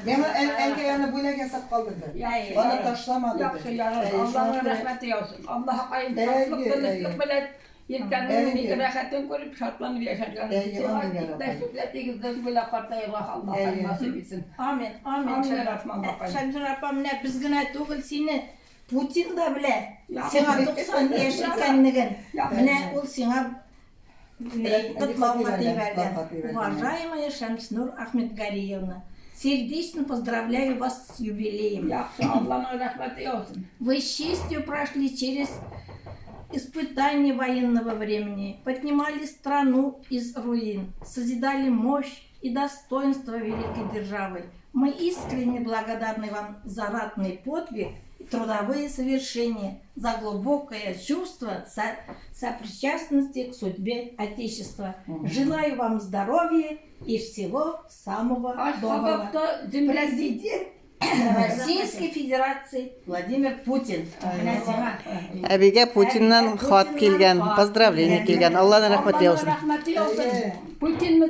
Benim elge yanı böyle kesip kaldırdı. Bana taşlamadı. Yaxşı yarar. Allah'ın rahmeti olsun. Allah'a kayın tatlılık, dönüşlük böyle yelkenlerini rahatın görüp şartlarını yaşayacağız. Desteklettiğinizden böyle katlayırlar Allah'a nasip etsin. Amin. Amin. Amin. Rahman Şamil Rabbim ne bizgine tuğul seni Putin da bile sana 90 yaş ekenligin. Mine ol sana Лавкати верден. Уважаемая Шамснур Ахмедгариевна, сердечно поздравляю вас с юбилеем. Yaxşı, Allah'ın rahmeti olsun. Вы с честью прошли через испытания военного времени, поднимали страну из руин, созидали мощь и достоинство великой державы. Мы искренне благодарны вам за ратный подвиг и трудовые совершения, за глубокое чувство сопричастности к судьбе Отечества. Желаю вам здоровья и всего самого доброго. Президент Российской Федерации Владимир Путин. Әбиге Путиннан хат келген, поздравление келген. Алланың рахмәте olsun. Rahmeti olsun. Putin mi